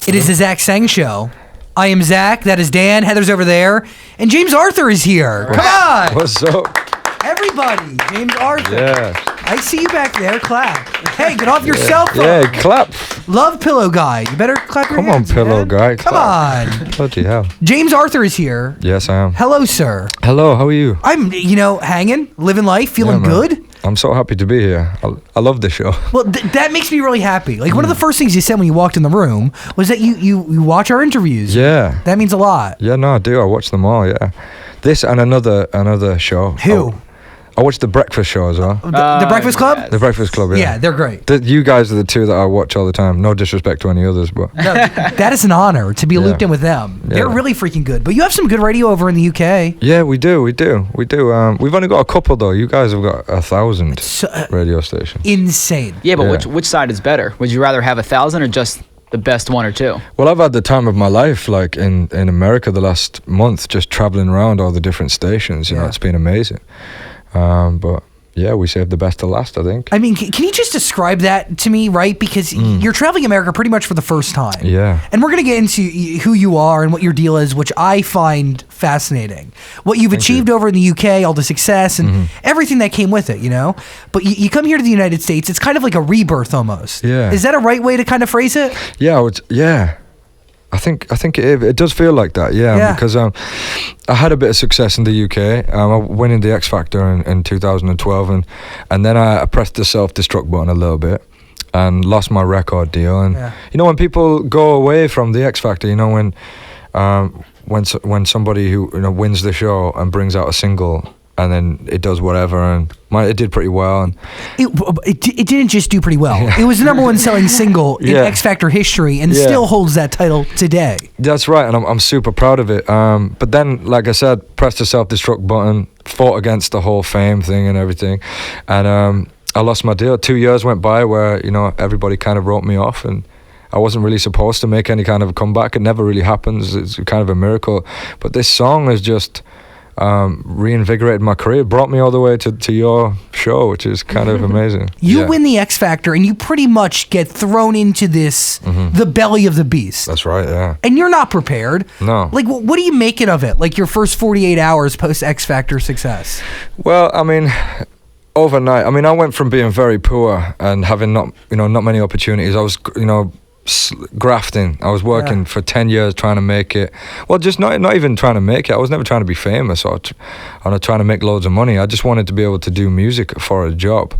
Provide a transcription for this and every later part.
It is the Zach Sang Show. I am Zach. That is Dan. Heather's over there. And James Arthur is here. Come on. What's up? Everybody. James Arthur. Yeah. I see you back there. Clap. Hey, get off your cell phone. Yeah, clap. Love Pillow Guy. You better clap your Come hands, on, Pillow man. Guy. Come Clap. on. Bloody hell. James Arthur is here. Yes, I am. Hello, sir. Hello, how are you? I'm, hanging, living life, feeling Yeah, man. good. I'm so happy to be here. I love this show. Well, that makes me really happy. Like, one of the first things you said when you walked in the room was that you watch our interviews. Yeah. That means a lot. Yeah, no, I do. I watch them all, yeah. This and another show. Who? I watch The Breakfast Show as well. The Breakfast Club? The Breakfast Club, yeah. Yeah, they're great. You guys are the two that I watch all the time. No disrespect to any others, but... No, that is an honor to be looped in with them. They're really freaking good. But you have some good radio over in the UK. Yeah, we do. We've only got a couple, though. You guys have got 1,000 radio stations. Insane. Yeah, but which side is better? Would you rather have 1,000 or just the best one or two? Well, I've had the time of my life, like in America the last month, just traveling around all the different stations. You know, it's been amazing. But... yeah, we saved the best to last, I think. I mean, can you just describe that to me, right? Because you're traveling America pretty much for the first time. Yeah. And we're going to get into who you are and what your deal is, which I find fascinating. What you've achieved over in the UK, all the success and everything that came with it, you know? But you come here to the United States, it's kind of like a rebirth almost. Yeah. Is that a right way to kind of phrase it? Yeah, I think it does feel like that, because I had a bit of success in the UK. I winning the X Factor in 2012, and then I pressed the self-destruct button a little bit and lost my record deal. And you know, when people go away from the X Factor, you know, when somebody who wins the show and brings out a single. And then it does whatever, and it did pretty well. And it didn't just do pretty well. It was the number one selling single in X Factor history, and still holds that title today. That's right, and I'm super proud of it. But then, like I said, pressed the self-destruct button, fought against the whole fame thing and everything, and I lost my deal. 2 years went by where everybody kind of wrote me off, and I wasn't really supposed to make any kind of a comeback. It never really happens. It's kind of a miracle. But this song is just... reinvigorated my career, brought me all the way to your show, which is kind of amazing. You win the X Factor and you pretty much get thrown into this the belly of the beast. That's right, yeah. And you're not prepared. No. Like, what are you making of it? Like your first 48 hours post X Factor success? Well, I mean, overnight, I went from being very poor and having not many opportunities. I was grafting. I was working for 10 years trying to make it. Well, just not even trying to make it. I was never trying to be famous or trying to make loads of money. I just wanted to be able to do music for a job.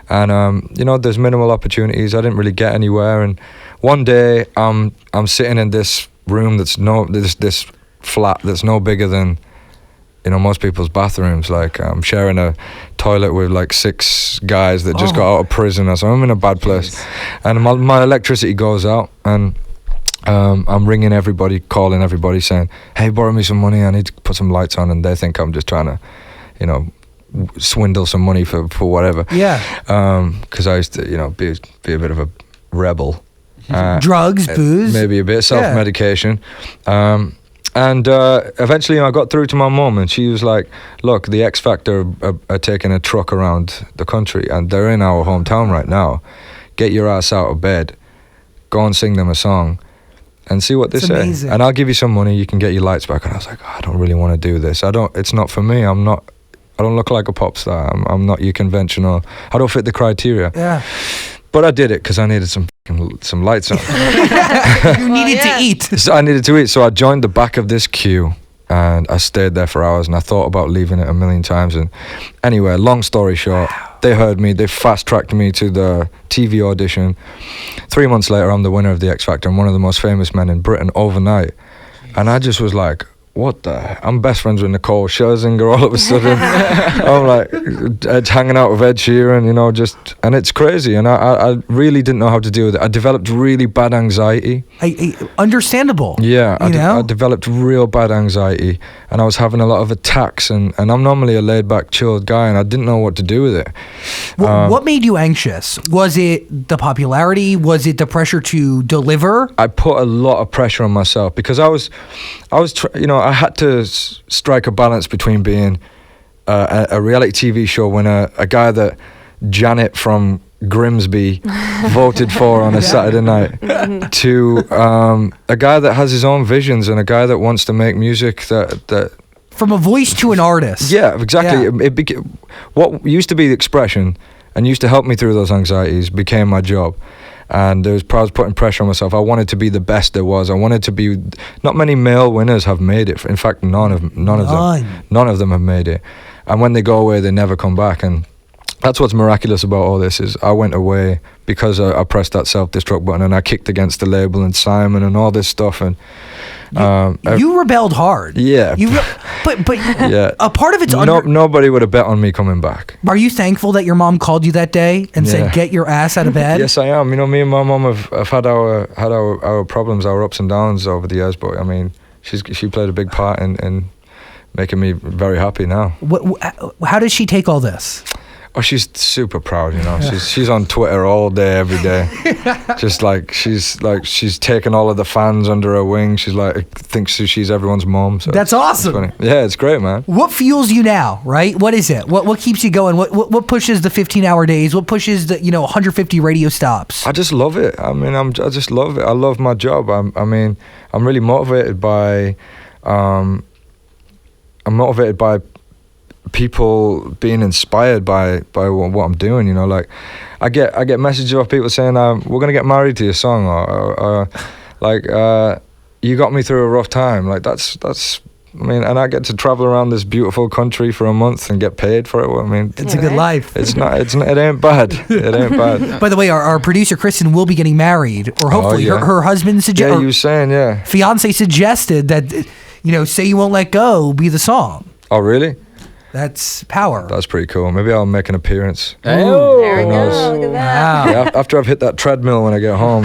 And there's minimal opportunities. I didn't really get anywhere. And one day I'm sitting in this room this flat that's no bigger than most people's bathrooms. Like I'm sharing a toilet with like 6 guys that just got out of prison, so I'm in a bad place. And my electricity goes out, and I'm ringing everybody, calling everybody, saying, "Hey, borrow me some money. I need to put some lights on." And they think I'm just trying to, swindle some money for whatever. Yeah. Because I used to, be a bit of a rebel. Drugs, booze, maybe a bit self-medication. And eventually I got through to my mum, and she was like, "Look, the X Factor are taking a truck around the country, and they're in our hometown right now. Get your ass out of bed, go and sing them a song, and see what they say. Amazing. And I'll give you some money, you can get your lights back." And I was like, I don't really want to do this. It's not for me. I don't look like a pop star. I'm not your conventional. I don't fit the criteria. Yeah. But I did it because I needed some lights on. You needed to eat. So I needed to eat, so I joined the back of this queue, and I stayed there for hours, and I thought about leaving it a million times. And anyway, long story short, they heard me. They fast-tracked me to the TV audition. 3 months later, I'm the winner of the X Factor. I'm one of the most famous men in Britain overnight. And I just was like, what the? I'm best friends with Nicole Scherzinger all of a sudden. I'm like hanging out with Ed Sheeran, and it's crazy. And I really didn't know how to deal with it. I developed really bad anxiety. Understandable. Yeah, I developed real bad anxiety, and I was having a lot of attacks. And I'm normally a laid-back, chilled guy, and I didn't know what to do with it. What made you anxious? Was it the popularity? Was it the pressure to deliver? I put a lot of pressure on myself because I had to strike a balance between being a reality TV show winner, a guy that Janet from Grimsby voted for on a Saturday night, to a guy that has his own visions and a guy that wants to make music that from a voice to an artist. Yeah, exactly. Yeah. What used to be the expression and used to help me through those anxieties became my job. And I was putting pressure on myself. I wanted to be the best there was. I wanted to be. Not many male winners have made it. In fact, none of them have made it. And when they go away, they never come back. And that's what's miraculous about all this is I went away because I pressed that self-destruct button and I kicked against the label and Simon and all this stuff. And you rebelled hard. Yeah. But yeah. A part of it's nobody would have bet on me coming back. Are you thankful that your mom called you that day and said, "Get your ass out of bed"? Yes, I am. Me and my mom have had our problems, our ups and downs over the years. But I mean, she played a big part in making me very happy now. How does she take all this? Oh, she's super proud, She's on Twitter all day, every day. Just she's taken all of the fans under her wing. She's thinks she's everyone's mom. So that's awesome. It's funny. Yeah, it's great, man. What fuels you now, right? What is it? What keeps you going? What pushes the 15-hour days? What pushes the 150 radio stops? I just love it. I mean, I just love it. I love my job. I'm really motivated by. I'm motivated by people being inspired by what I'm doing, I get messages of people saying we're gonna get married to your song, or you got me through a rough time. That's and I get to travel around this beautiful country for a month and get paid for it. It's a good life. It ain't bad. It ain't bad. By the way, our producer Kristen will be getting married, or hopefully her husband suggested. Yeah, you were saying, fiance suggested that Say You Won't Let Go be the song. Oh, really? That's power. That's pretty cool. Maybe I'll make an appearance. Oh, there we go. Look at that. Wow. Yeah, after I've hit that treadmill when I get home.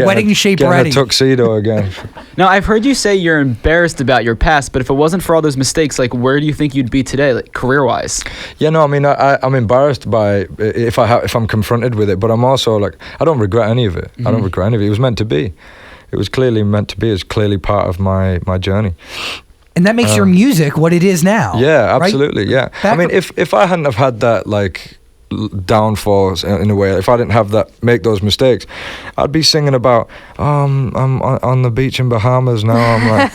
Wedding shape ready. A tuxedo again. Now, I've heard you say you're embarrassed about your past, but if it wasn't for all those mistakes, where do you think you'd be today, career-wise? Yeah, no, I'm embarrassed by if I'm confronted with it, but I'm also I don't regret any of it. I don't regret any of it. It was meant to be. It was clearly meant to be. It's clearly part of my journey. And that makes your music what it is now. Yeah, absolutely. Right? Yeah. If I hadn't have had that downfalls in a way, if I didn't make those mistakes, I'd be singing about I'm on the beach in Bahamas now. I'm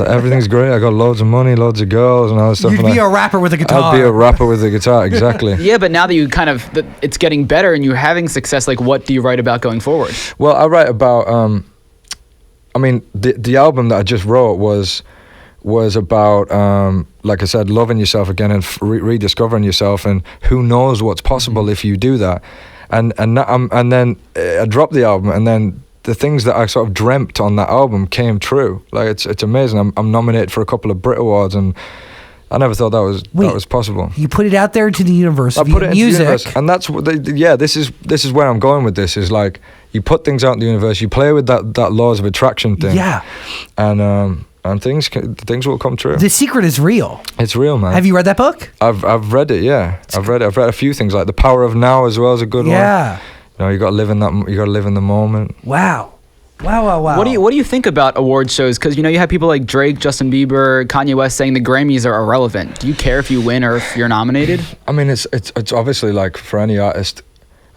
everything's great. I got loads of money, loads of girls, and all that stuff. You'd be a rapper with a guitar. I'd be a rapper with a guitar, exactly. Yeah, but now that you it's getting better and you're having success, what do you write about going forward? Well, I write about the album that I just wrote was about, like I said, loving yourself again and rediscovering yourself, and who knows what's possible if you do that. And then I dropped the album, and then the things that I sort of dreamt on that album came true. It's amazing. I'm nominated for a couple of Brit Awards, and I never thought that was possible. You put it out there into the universe. I put it into the universe, and that's what this is where I'm going with this. Is you put things out in the universe, you play with that laws of attraction thing. Yeah. And things will come true. The Secret is real. It's real, man. Have you read that book? I've read it. Yeah, I've read it. I've read a few things The Power of Now as well is a good one. Yeah. You got to live in that. You got to live in the moment. Wow. What do you think about award shows? Because you have people like Drake, Justin Bieber, Kanye West saying the Grammys are irrelevant. Do you care if you win or if you're nominated? It's obviously for any artist,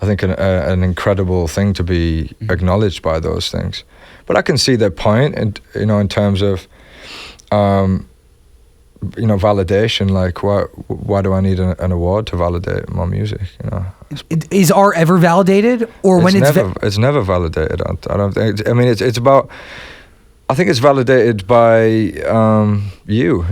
I think an incredible thing to be acknowledged by those things. But I can see their point, and in terms of, validation. Why do I need an award to validate my music? Is art ever validated, or it's never validated? I don't think. It's about. I think it's validated by you.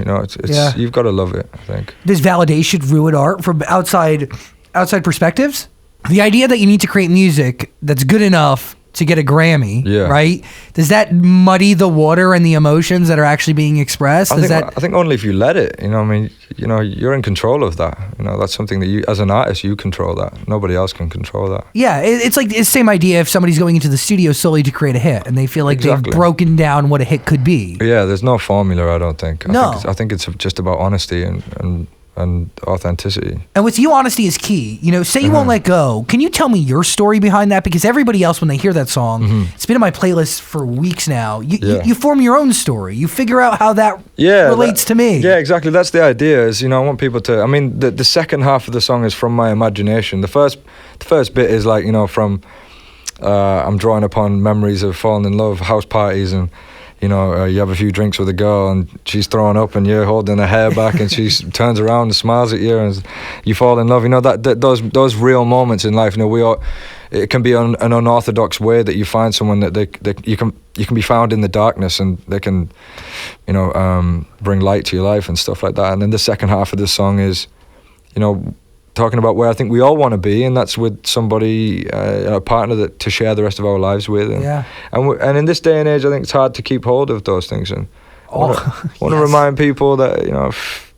You've got to love it. I think. Does validation ruin art from outside perspectives? The idea that you need to create music that's good enough to get a Grammy, right? Does that muddy the water and the emotions that are actually being expressed? I think only if you let it. You're in control of that. That's something that you, as an artist, you control that. Nobody else can control that. Yeah, it's the same idea if somebody's going into the studio solely to create a hit and they feel like they've broken down what a hit could be. Yeah, there's no formula. I don't think. I think it's just about honesty and and authenticity. And with you, honesty is key. You know, Say You Won't Let Go. Can you tell me your story behind that? Because everybody else, when they hear that song, it's been in my playlist for weeks now. You form your own story. You figure out how that relates to me. Yeah, exactly. That's the idea. Is, you know, I want people to. I mean, the second half of the song is from my imagination. The first bit is like, you know, from I'm drawing upon memories of falling in love, house parties, and you know, you have a few drinks with a girl and she's throwing up and you're holding her hair back and she turns around and smiles at you and you fall in love. You know, that those real moments in life. You know, it can be an unorthodox way that you find someone that you can be found in the darkness and they can, you know, bring light to your life and stuff like that. And then the second half of the song is, you know, talking about where I think we all want to be, and that's with somebody, a partner to share the rest of our lives with. And in this day and age, I think it's hard to keep hold of those things. And I want to remind people that, you know, if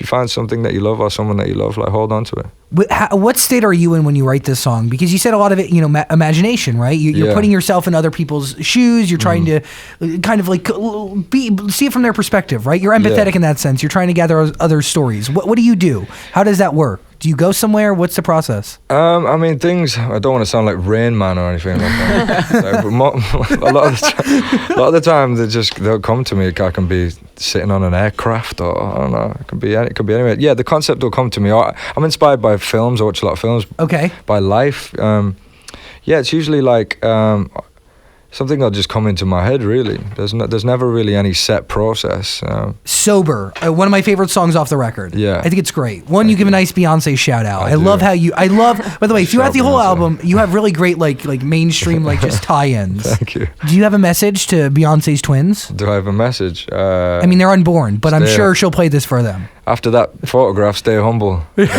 you find something that you love or someone that you love, like, hold on to it. What state are you in when you write this song? Because you said a lot of it, you know, imagination, right? You're putting yourself in other people's shoes. You're trying to kind of like see it from their perspective, right? You're empathetic in that sense. You're trying to gather other stories. What do you do? How does that work? Do you go somewhere? What's the process? I mean, I don't want to sound like Rain Man or anything like that. But a lot of the time, they'll come to me. I can be sitting on an aircraft, or I don't know. It could be anywhere. Yeah, the concept will come to me. I'm inspired by films. I watch a lot of films. Okay. By life. Yeah, it's usually like something that'll just come into my head, really. There's never really any set process. Sober, one of my favorite songs off the record. Yeah. I think it's great. One, you give a nice Beyonce shout out. I love, by the way, throughout the whole album, you have really great like mainstream, like just tie-ins. Thank you. Do you have a message to Beyonce's twins? Do I have a message? I mean, they're unborn, but I'm sure she'll play this for them. After that photograph, stay humble. Do you see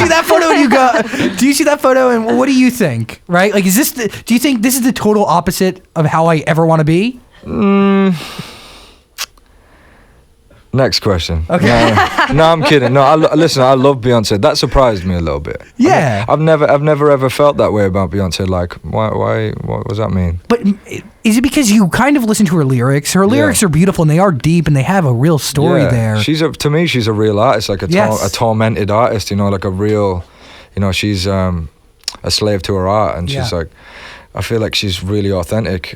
that photo and you go, do you see that photo and what do you think? Right? Like, do you think this is the total opposite of how I ever want to be? Next question. Okay. No, I'm kidding. No, listen, I love Beyonce. That surprised me a little bit. Yeah. I've never ever felt that way about Beyonce. Like, why? What does that mean? But is it because you kind of listen to her lyrics? Her lyrics are beautiful and they are deep and they have a real story there. To me, she's a real artist, like a tormented artist. You know, like a real. You know, she's a slave to her art, and she's like, I feel like she's really authentic.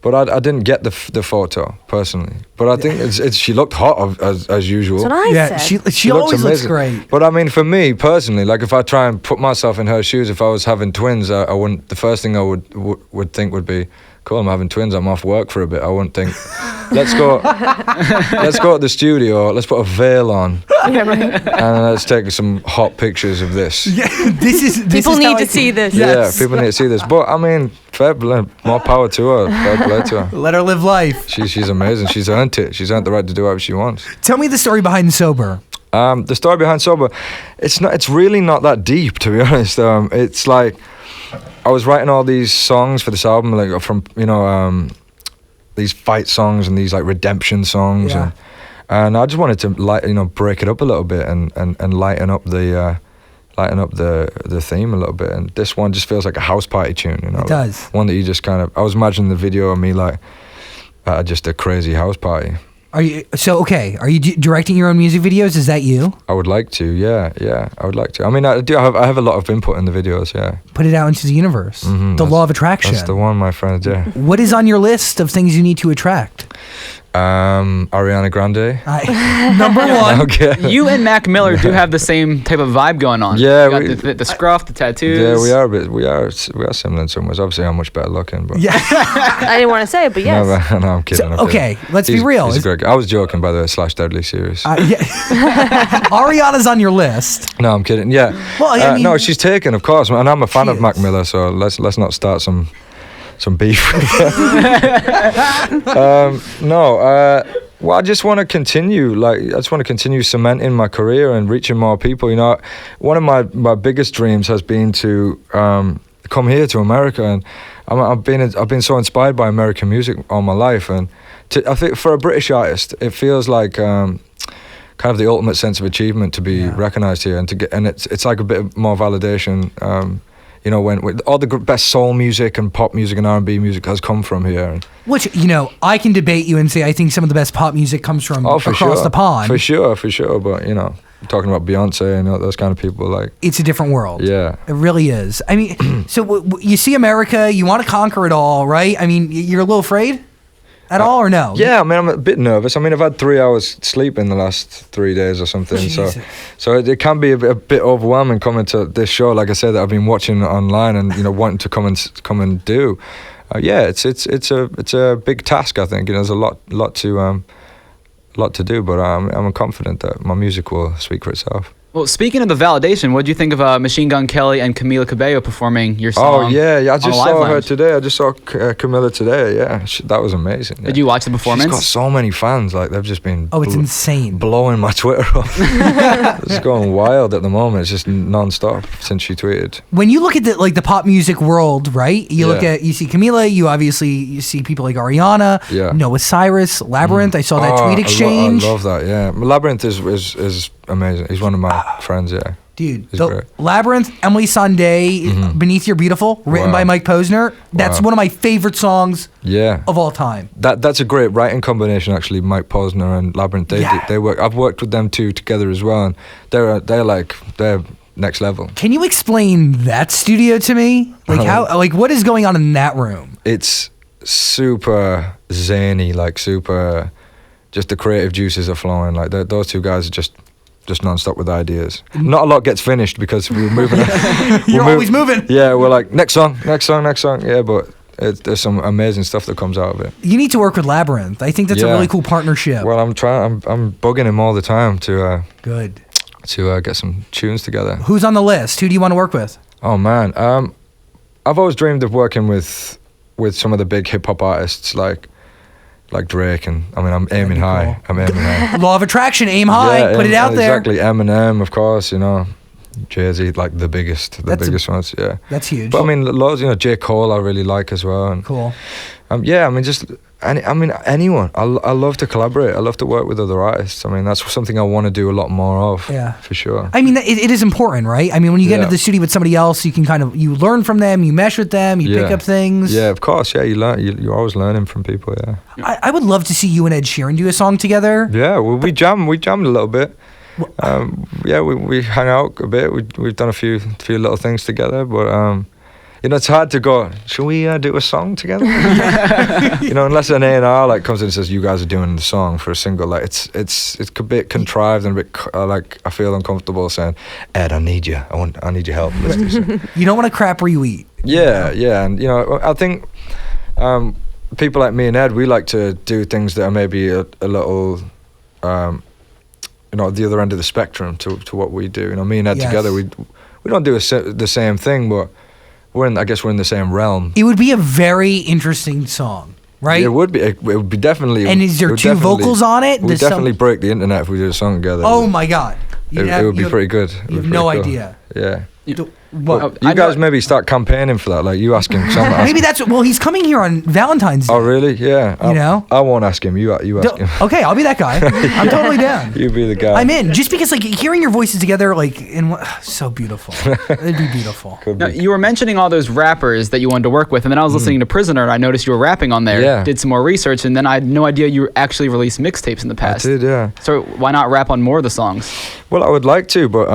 But I didn't get the photo personally. But I think she looked hot as usual. That's what I said. She always looks great. But I mean, for me personally, like if I try and put myself in her shoes, if I was having twins, I wouldn't. The first thing I would think would be, cool, I'm having twins. I'm off work for a bit. I wouldn't think, let's go to the studio. Let's put a veil on, and let's take some hot pictures of this. Yeah, people need to see this. Yes. Yeah, people need to see this. But I mean, fair play, more power to her. Fair play to her. Let her live life. She's amazing. She's earned it. She's earned the right to do whatever she wants. Tell me the story behind Sober. The story behind Sober, it's really not that deep, to be honest. It's like I was writing all these songs for this album, like from these fight songs and these like redemption songs, and I just wanted to break it up a little bit and lighten up the theme a little bit. And this one just feels like a house party tune, you know. It does. One that you just kind of. I was imagining the video of me like at just a crazy house party. Are you directing your own music videos? Is that you? I would like to, yeah. I would like to. I mean, I have a lot of input in the videos, yeah. Put it out into the universe. The law of attraction. That's the one, my friend, yeah. What is on your list of things you need to attract? Ariana Grande. Number one. Okay. You and Mac Miller do have the same type of vibe going on. Yeah, you got the scruff, the tattoos. Yeah, we are a bit. We are similar in some ways. Obviously, I'm much better looking, but I didn't want to say it, but yes. No, I'm kidding. Okay, let's be real. He's great. I was joking, by the way. / deadly serious. Ariana's on your list. No, I'm kidding. Yeah. Well, I mean, no, she's taken, of course, and I'm a fan of Mac Miller. So let's not start some beef. Well, I just want to continue. I just want to continue cementing my career and reaching more people. You know, one of my biggest dreams has been to come here to America, and I've been so inspired by American music all my life. And I think for a British artist, it feels like kind of the ultimate sense of achievement to be recognized here, and it's like a bit more validation. you know, when all the best soul music and pop music and R&B music has come from here. Which, you know, I can debate you and say I think some of the best pop music comes from across the pond. For sure. But, you know, talking about Beyonce and those kind of people, like... It's a different world. Yeah. It really is. I mean, so you see America, you want to conquer it all, right? I mean, you're a little afraid at all or no? Yeah, I mean, I'm a bit nervous. I mean, I've had 3 hours sleep in the last 3 days or something. Jesus. So it can be a bit overwhelming coming to this show, like I said, that I've been watching online and, you know, wanting to come and do. Yeah, it's a big task, I think. You know, there's a lot to do, but I'm confident that my music will speak for itself. Well, speaking of the validation, what do you think of Machine Gun Kelly and Camila Cabello performing your song? Oh yeah, I just saw her Lounge? today. I just saw Camila today. Yeah, that was amazing. Yeah. Did you watch the performance? She's got so many fans. Like they've just been. Oh, it's insane. Blowing my Twitter up. It's going wild at the moment. It's just non-stop since she tweeted. When you look at the pop music world, right? You see Camila. You see people like Ariana. Yeah. Noah Cyrus, Labyrinth. I saw that tweet exchange. I love that. Yeah, Labyrinth is amazing. He's one of my friends. Yeah. Dude, He's great. Labyrinth, Emily Sandé, Beneath You're Beautiful, written by Mike Posner. That's one of my favorite songs of all time. That's a great writing combination, actually. Mike Posner and Labyrinth. They work. I've worked with them two together as well, and they're next level. Can you explain that studio to me? What is going on in that room? It's super zany, super. Just the creative juices are flowing. Like those two guys are just non-stop with ideas. Not a lot gets finished because we're moving. You're always moving. Yeah, we're like next song. Yeah, but there's some amazing stuff that comes out of it. You need to work with Labyrinth. I think that's a really cool partnership. Well, I'm bugging him all the time to get some tunes together. Who's on the list? Who do you want to work with? Oh man, I've always dreamed of working with some of the big hip hop artists like Drake, and I mean I'm aiming high. Cool. I'm aiming high. Law of attraction, aim high, put it out there. Exactly, Eminem, of course, you know, Jay-Z, like the biggest ones, yeah. That's huge. But I mean, loads, you know, J. Cole I really like as well. And, cool. Yeah, I mean, anyone. I love to collaborate. I love to work with other artists. I mean, that's something I want to do a lot more of. Yeah, for sure. I mean, it is important, right? I mean, when you get into the studio with somebody else, you can you learn from them, you mesh with them, you pick up things. Yeah, of course. Yeah, you learn. You're always learning from people. Yeah. I would love to see you and Ed Sheeran do a song together. Yeah, well, we jammed a little bit. Yeah, we hang out a bit. We've done a few little things together, but. You know, it's hard to go, should we do a song together? You know, unless an A&R comes in and says, you guys are doing the song for a single. It's a bit contrived and a bit I feel uncomfortable saying, Ed, I need you. I need your help. Let's do something. You don't want to crap where you eat. Yeah, and you know, I think people like me and Ed, we like to do things that are maybe a little, you know, the other end of the spectrum to what we do. You know, me and Ed together, we don't do the same thing, but I guess we're in the same realm. It would be a very interesting song, right? It would be. It would be definitely. And is there two vocals on it? We'd definitely break the internet if we did a song together. Oh my God! It would be pretty good. You have no idea. Yeah. You guys maybe start campaigning for that, you ask him. Maybe that's he's coming here on Valentine's Day. Oh really? Yeah. You know, I won't ask him. You ask him. Okay, I'll be that guy. I'm totally down. You be the guy. I'm in. Just because hearing your voices together, so beautiful. It'd be beautiful. Now, you were mentioning all those rappers that you wanted to work with, and then I was listening to Prisoner, and I noticed you were rapping on there. Yeah. Did some more research, and then I had no idea you actually released mixtapes in the past. I did, yeah. So why not rap on more of the songs? Well, I would like to, but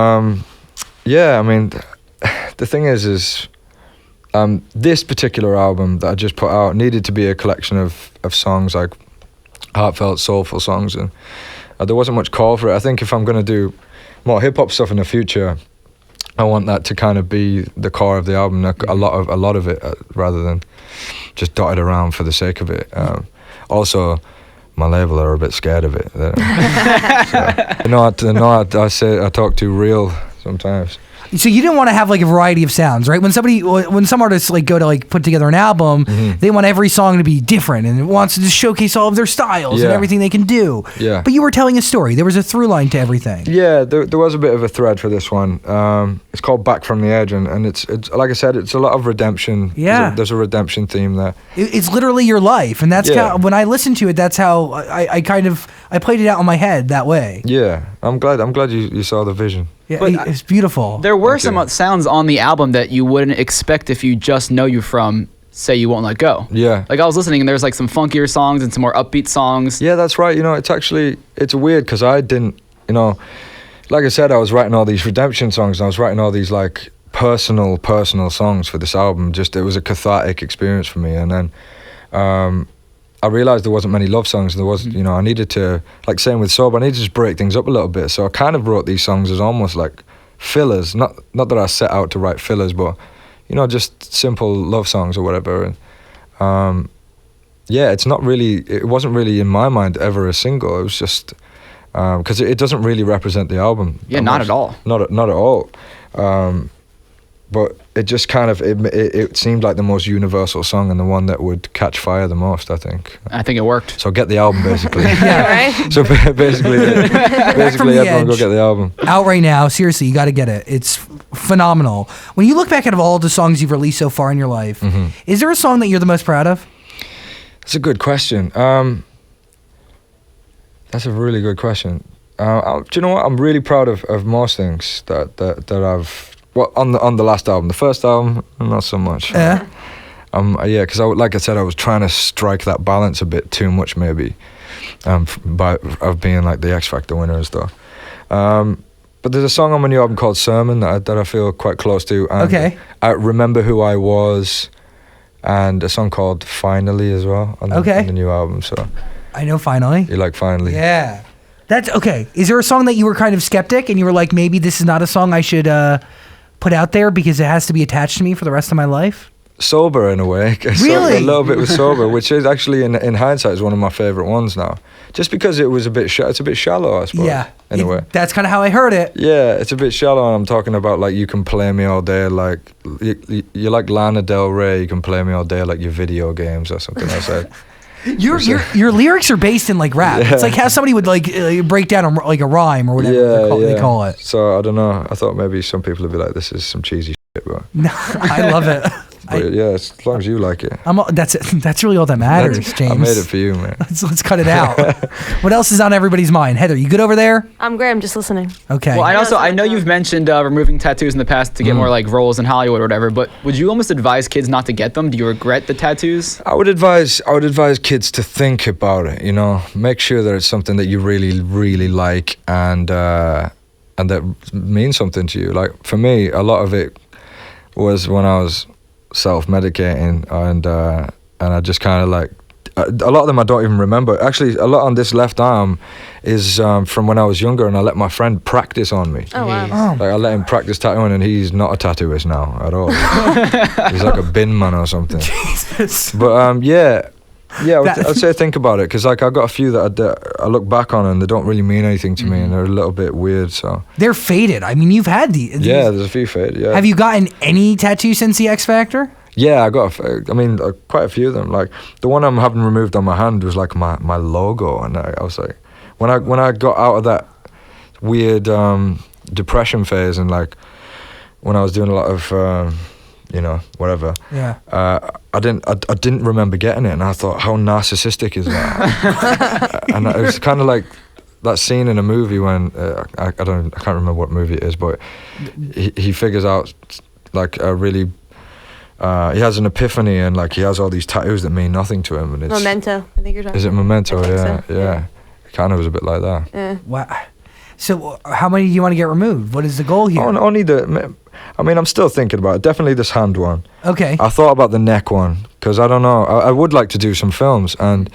yeah, I mean. The thing is this particular album that I just put out needed to be a collection of songs, like heartfelt, soulful songs, and there wasn't much call for it. I think if I'm going to do more hip-hop stuff in the future, I want that to kind of be the core of the album, a lot of it, rather than just dotted around for the sake of it. Also, my label are a bit scared of it. I talk too real sometimes. So you didn't want to have a variety of sounds, right? When some artists go to put together an album, they want every song to be different and it wants to just showcase all of their styles and everything they can do. Yeah. But you were telling a story. There was a through line to everything. Yeah, there was a bit of a thread for this one. It's called Back from the Edge, and it's like I said, it's a lot of redemption. Yeah. There's a redemption theme there. It's literally your life, and that's when I listened to it, that's how I played it out in my head that way. Yeah, I'm glad you saw the vision. Yeah, it's beautiful. There there were some sounds on the album that you wouldn't expect if you just know you from Say You Won't Let Go. Yeah. Like I was listening and there's like some funkier songs and some more upbeat songs. Yeah, that's right. You know, it's weird because I didn't, you know, like I said, I was writing all these redemption songs and I was writing all these like personal songs for this album. Just, it was a cathartic experience for me. And then I realized there wasn't many love songs. There was, you know, I needed to, like same with Sober, I needed to just break things up a little bit. So I kind of wrote these songs as almost like fillers. Not that I set out to write fillers, but, you know, just simple love songs or whatever. And yeah, it wasn't really in my mind ever a single. It was just, because it doesn't really represent the album. Yeah, not at all. Not at all. But it just kind of, it seemed like the most universal song and the one that would catch fire the most, I think. I think it worked. So get the album, basically. Yeah, right? So basically everyone go get the album. Out right now, seriously, you got to get it. It's phenomenal. When you look back at all the songs you've released so far in your life, is there a song that you're the most proud of? That's a good question. That's a really good question. Do you know what? I'm really proud of most things that I've... Well, on the last album. The first album, not so much. Yeah? Yeah, because like I said, I was trying to strike that balance a bit too much, maybe, of being like the X Factor winner and stuff. But there's a song on my new album called Sermon that I feel quite close to. And I Remember Who I Was, and a song called Finally as well on the new album. So I know Finally. You like Finally? Yeah. That's okay. Is there a song that you were kind of skeptic and you were like, maybe this is not a song I should put out there because it has to be attached to me for the rest of my life? Sober in a way. Really? A little bit with Sober, which is actually in hindsight is one of my favorite ones now. Just because it was it's a bit shallow, I suppose. Yeah. In a way. That's kind of how I heard it. Yeah, it's a bit shallow, and I'm talking about like you can play me all day, like you're like Lana Del Rey. You can play me all day like your video games or something. I said. Your lyrics are based in like rap. Yeah. It's like how somebody would like break down like a rhyme or whatever they call it. So I don't know. I thought maybe some people would be like, "This is some cheesy shit," but no, I love it. But yeah, as long as you like it. That's really all that matters, James. I made it for you, man. Let's cut it out. What else is on everybody's mind? Heather, you good over there? I'm great. I'm just listening. Okay. Well, I know you've mentioned removing tattoos in the past to get more like roles in Hollywood or whatever, but would you almost advise kids not to get them? Do you regret the tattoos? I would advise kids to think about it, you know, make sure that it's something that you really, really like and that means something to you. Like for me, a lot of it was when I was self-medicating and I just kind of like a lot of them I don't even remember. Actually, a lot on this left arm is from when I was younger, and I let my friend practice on me. Oh wow! Like I let him practice tattooing, and he's not a tattooist now at all. He's like a bin man or something. Jesus. But I'd say think about it, because like I got a few that I look back on and they don't really mean anything to me, and they're a little bit weird. So they're faded. I mean, you've had these. Yeah, there's a few faded. Yeah. Have you gotten any tattoos since the X Factor? Yeah, I got. Quite a few of them. Like the one I'm having removed on my hand was like my logo, and I was like, when I got out of that weird depression phase, and like when I was doing a lot of whatever. Yeah. I didn't remember getting it, and I thought, how narcissistic is that? And it was kind of like that scene in a movie when I can't remember what movie it is, but he figures out like a really. He has an epiphany, and like he has all these tattoos that mean nothing to him. And it's Memento, I think you're talking. Is it Memento? Yeah, so. Yeah. It kind of was a bit like that. Yeah. Wow. So how many do you want to get removed? What is the goal here? Only I'm still thinking about it. Definitely this hand one. Okay. I thought about the neck one, because I don't know. I would like to do some films, and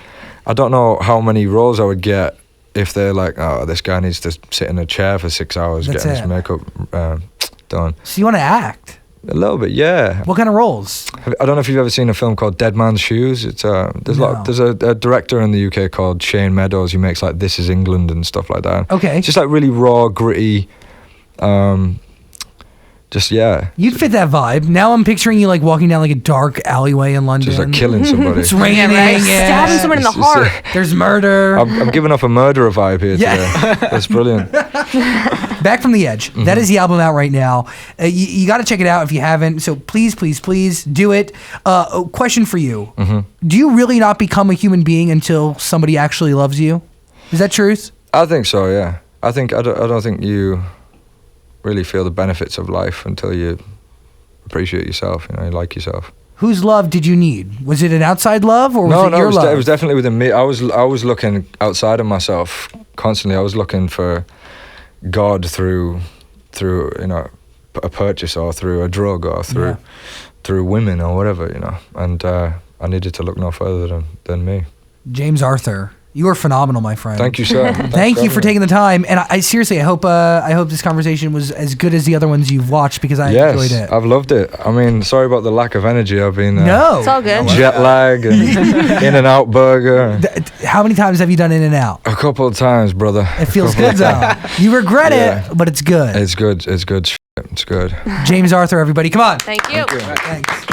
I don't know how many roles I would get if they're like, oh, this guy needs to sit in a chair for 6 hours getting his makeup done. So you want to act? A little bit, yeah. What kind of roles? I don't know if you've ever seen a film called Dead Man's Shoes. It's there's a director in the UK called Shane Meadows who makes like This Is England and stuff like that. Okay. It's just like really raw, gritty. You'd fit that vibe. Now I'm picturing you like walking down like a dark alleyway in London. Just like killing somebody. It's raining. Stabbing someone in the heart. There's murder. I'm giving off a murderer vibe here today. That's brilliant. Back from the Edge. Mm-hmm. That is the album out right now. You got to check it out if you haven't. So please do it. A question for you. Mm-hmm. Do you really not become a human being until somebody actually loves you? Is that truth? I think so, yeah. I don't think you really feel the benefits of life until you appreciate yourself. You know, you like yourself. Whose love did you need? Was it an outside love or was it your love? It was definitely within me. I was looking outside of myself constantly. I was looking for God through you know, a purchase or through a drug or through women or whatever, you know. And I needed to look no further than me. James Arthur, you are phenomenal, my friend. Thank you, sir. Thank you for taking the time. And I seriously, I hope this conversation was as good as the other ones you've watched because I enjoyed it. I've loved it. I mean, sorry about the lack of energy. I've been no, it's all good. Jet lag and In-N-Out burger. How many times have you done In-N-Out? A couple of times, brother. It feels good though. You regret it, but it's good. It's good. It's good. It's good. James Arthur, everybody, come on. Thank you. Thanks.